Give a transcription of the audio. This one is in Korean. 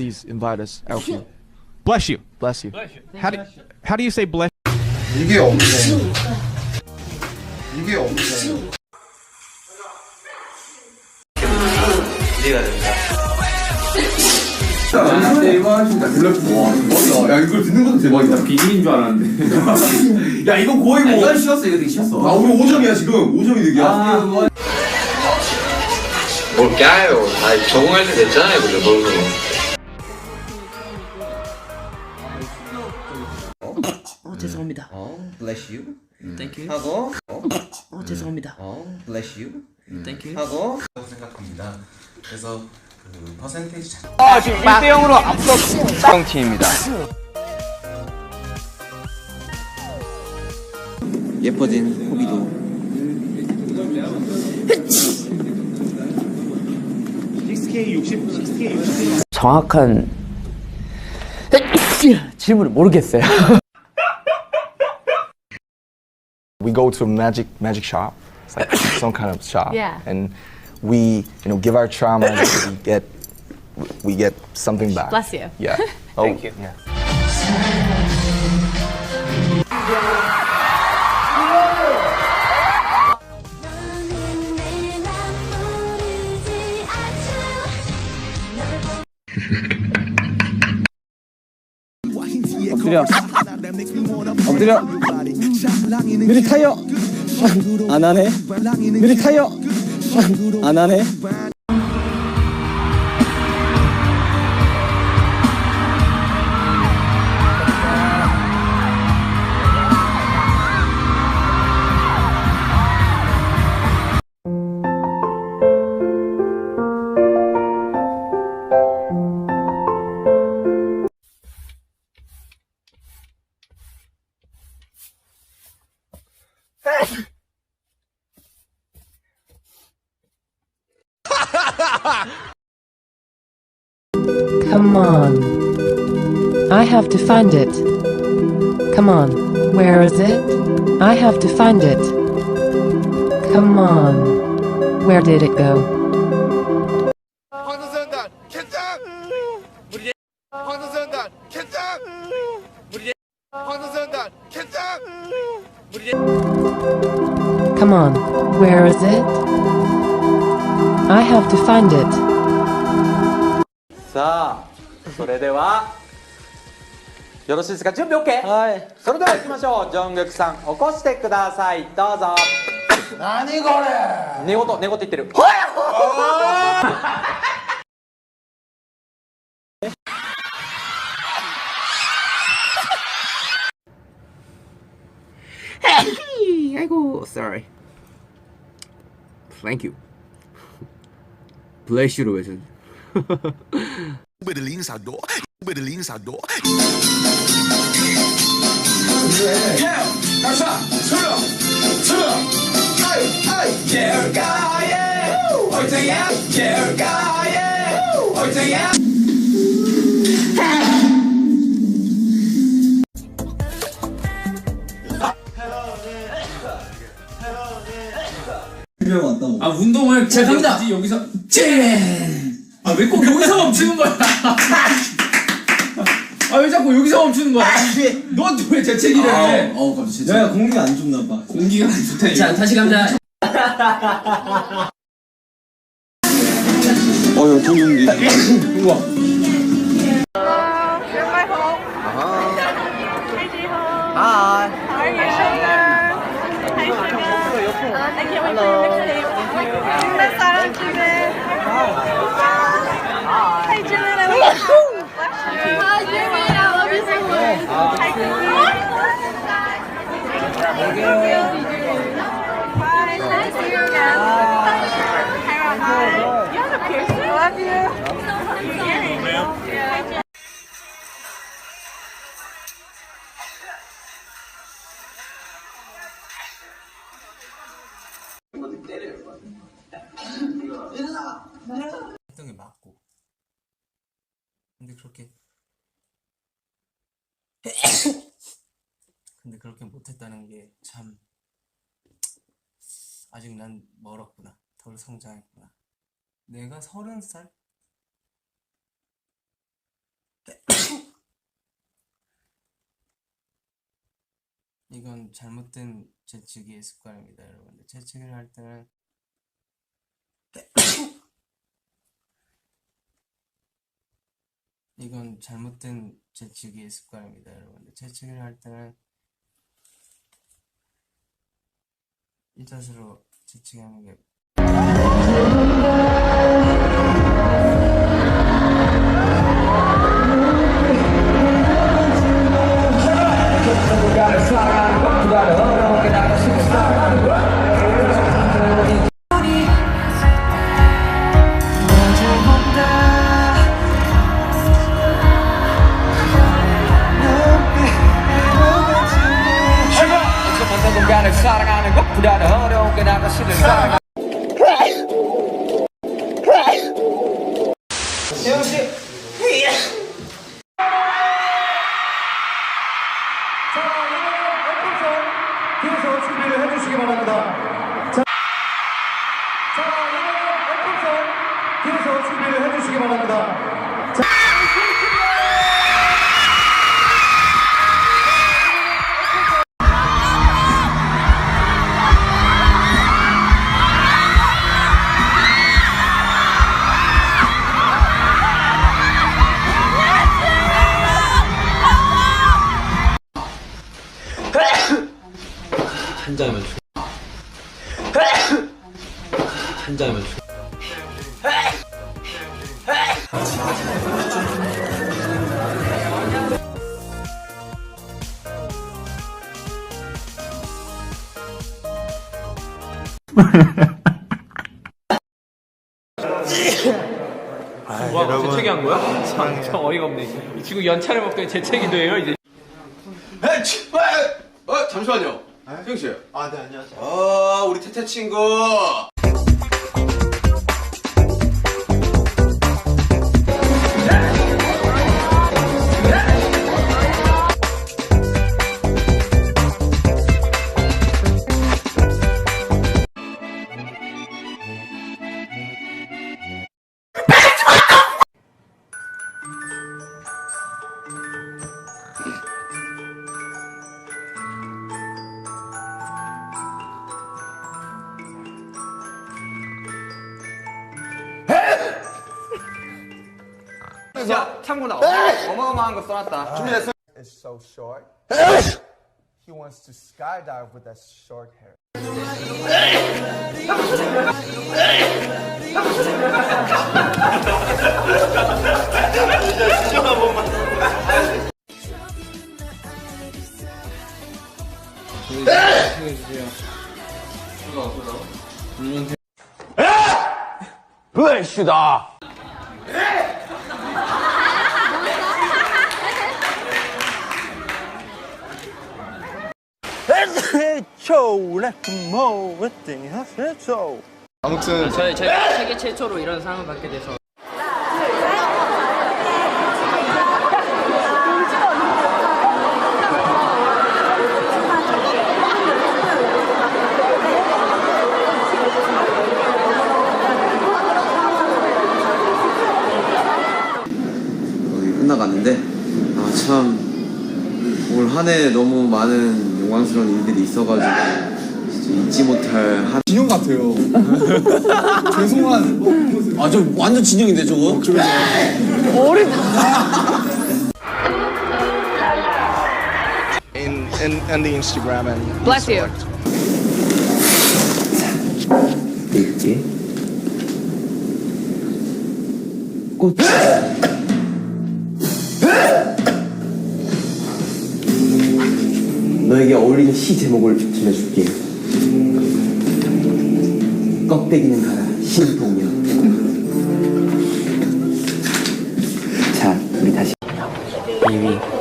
Please invite us, Alfie. Bless you. Bless you. How do you say bless? 이게 없네. 이게 없네. 기대가 됩니다. 나한테 이거 하신다. 야 이걸 듣는 것도 대박이다. 비밀인 줄 알았는데. 야 이거 거의 뭐. 이건 쉬었어, 이거 되게 쉬었어. 아 우리 5점이야 지금. 5점이 득이야. 뭘 까요? 다 적응할 때 됐잖아요, 그죠? 너무. 죄송합니다. bless you. Thank you. 하고, 죄송합니다. bless you. Thank you. 하고. 생각합니다. 그래서 그 퍼센테이지 자. 지금 1대0으로 앞서 팀입니다. 예뻐진 호비도. 정확한 질문을 모르겠어요. We go to a magic shop. It's like some kind of shop. Yeah. And we, give our trauma. we get something back. Bless you. Yeah. Thank you. Yeah. 엎드려 느리 타이어 안 하네 느리 타이어 안 하네 Come on. I have to find it. Come on. Where is it? I have to find it. Come on. Where did it go? 황선단 캔장. 황선단 캔장. 황선단 캔장. Come on. Where is it? I have to find it. さあ、それでは、よろしいですか？準備 OK？ はい。それでは行きましょう。ジョングクさん、起こしてください。どうぞ。何これ。寝言言ってる。아이고, sorry. Thank you. Bless you로 외쳐. 베를린사도. 가자, 서로. 열가에, 어제야, 열가에, 어제야. 아 운동을 제가 갑니다. 여기서 아 왜 꼭 여기서 멈추는 거야? 아 왜 자꾸 여기서 멈추는 거야? 넌 왜 재채기를 해? 갑자기 재채기. 야 공기가 안 좋나 봐. 공기가 안 좋다. 자 다시 갑니다. 여기 좋은데. 우와. Hi. How are you, Sugar? Hi, Sugar. I can't wait for your mixtape. Miss Sarah, Judith. Hi, Judith. I love you. Hi, Judith. I love you so much. Hi, Judith. 했던 게 맞고. 근데 그렇게 못했다는 게 참 아직 난 멀었구나. 덜 성장했구나. 내가 30살? 이건 잘못된 재치기의 습관입니다, 여러분들. 재치기를 할 때는 이건 잘못된 재치기의 습관입니다, 여러분들. 재치기를 할 때는 이 자세로 재치기하는 게 사랑하는 것보다 어려운 게 나가 싫은 사랑. 세영 씨. 자, 여러분 뒤에서 준비를 해주시기 바랍니다. 자, 여러분 뒤에서 준비를 해주시기 바랍니다. 한 잔이면 한 잔이면 와, 재채기 한 거야? 참 어이가 없네. 이 친구 연차를 먹더니 재채기도 해요, 이제. 잠시만요. 세영 씨. 네, 안녕하세요. 우리 태태 친구. 야, 참고나 어마어마한 거 써놨다. 준비됐어? It's so short. He wants to skydive with that short hair. 불시다. 아무튼 제가 세계 최초로 이런 상을 받게 돼서 끝나갔는데 참 올 한 해 너무 많은 영광스러운 일들이 있어가지고 진짜 잊지 못할 한 진영 같아요. 죄송한. 저 완전 진영인데 저거? in the Instagram and Bless you. 이렇게 꽃 너에게 어울리는 시 제목을 정해줄게. 껍데기는 가라 신동여. 자 우리 다시 2위